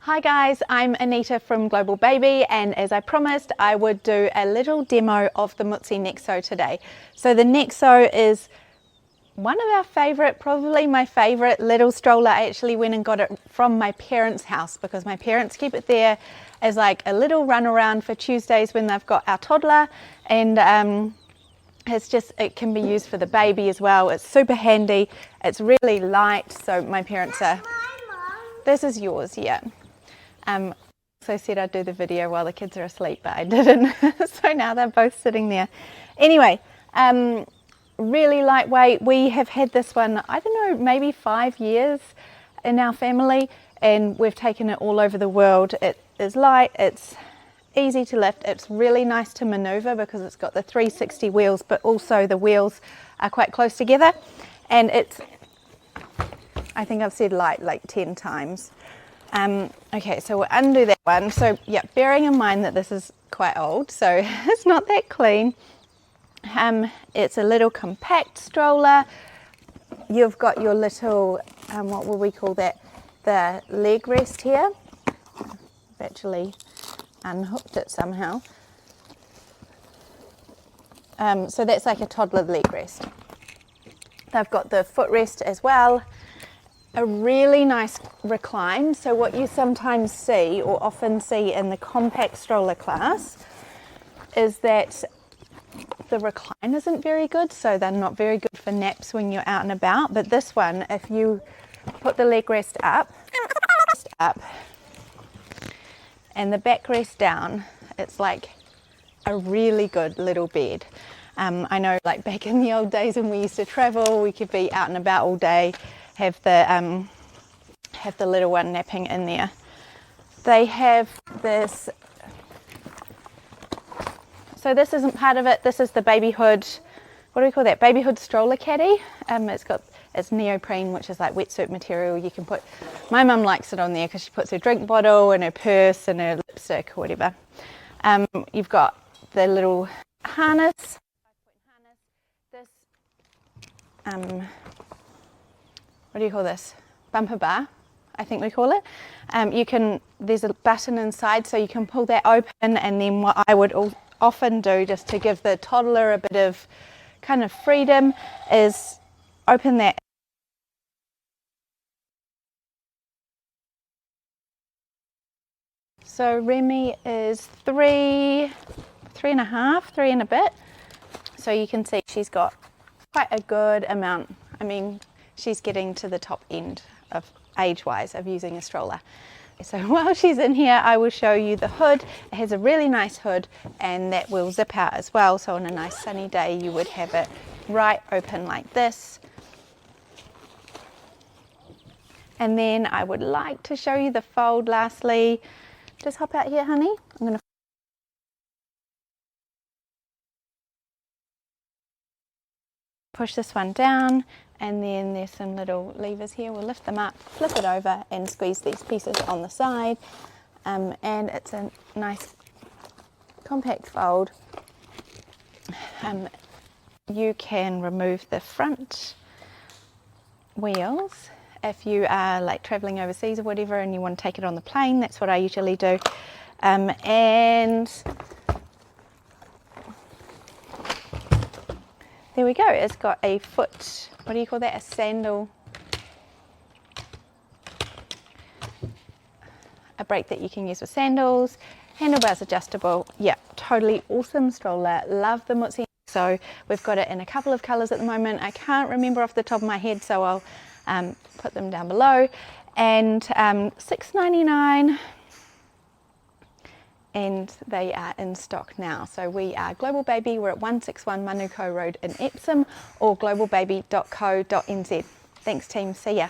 Hi guys, I'm Anita from Global Baby, and as I promised I would do a little demo of the Mutsy Nexo today. So the Nexo is one of our favourite, probably my favourite little stroller. I actually went and got it from my parents' house because my parents keep it there as like a little run around for Tuesdays when they've got our toddler, and it can be used for the baby as well. It's super handy, it's really light, so my parents are... This is yours, yeah. So I said I'd do the video while the kids are asleep, but I didn't. So now they're both sitting there. Anyway, really lightweight. We have had this one, I don't know, maybe 5 years in our family, and we've taken it all over the world. It is light, it's easy to lift, it's really nice to maneuver because it's got the 360 wheels, but also the wheels are quite close together. And it's, I think I've said light like 10 times. Okay, so we'll undo that one. So yeah, bearing in mind that this is quite old, so it's not that clean. It's a little compact stroller. You've got your little, what will we call that? The leg rest here. I've actually unhooked it somehow. So that's like a toddler leg rest. They've got the footrest as well. A really nice recline. So what you sometimes see, or often see in the compact stroller class, is that the recline isn't very good, so they're not very good for naps when you're out and about. But this one, if you put the leg rest up and the backrest down, it's like a really good little bed. I know, like back in the old days when we used to travel, we could be out and about all day, have the little one napping in there. They have this, so this isn't part of it, this is the babyhood, what do we call that, babyhood stroller caddy. It's neoprene, which is like wetsuit material. You can put, my mum likes it on there because she puts her drink bottle and her purse and her lipstick or whatever. You've got the little harness, 5-point harness, this what do you call this? Bumper bar, I think we call it. There's a button inside, so you can pull that open, and then what I would often do, just to give the toddler a bit of kind of freedom, is open that. So Remy is three and a bit. So you can see she's got quite a good amount. I mean, she's getting to the top end of age-wise of using a stroller. So while she's in here, I will show you the hood. It has a really nice hood, and that will zip out as well. So on a nice sunny day, you would have it right open like this. And then I would like to show you the fold lastly. Just hop out here, honey. I'm going to push this one down, and then there's some little levers here. We'll lift them up, flip it over, and squeeze these pieces on the side. And it's a nice compact fold. You can remove the front wheels if you are like traveling overseas or whatever and you want to take it on the plane. That's what I usually do. And there we go. It's got a foot, what do you call that? A sandal, a brake that you can use with sandals, handlebars adjustable. Yeah, totally awesome stroller. Love the Mutsy. So we've got it in a couple of colours at the moment. I can't remember off the top of my head, so I'll put them down below. And $6.99. And they are in stock now. So we are Global Baby. We're at 161 Manuko Road in Epsom, or globalbaby.co.nz. Thanks team, see ya.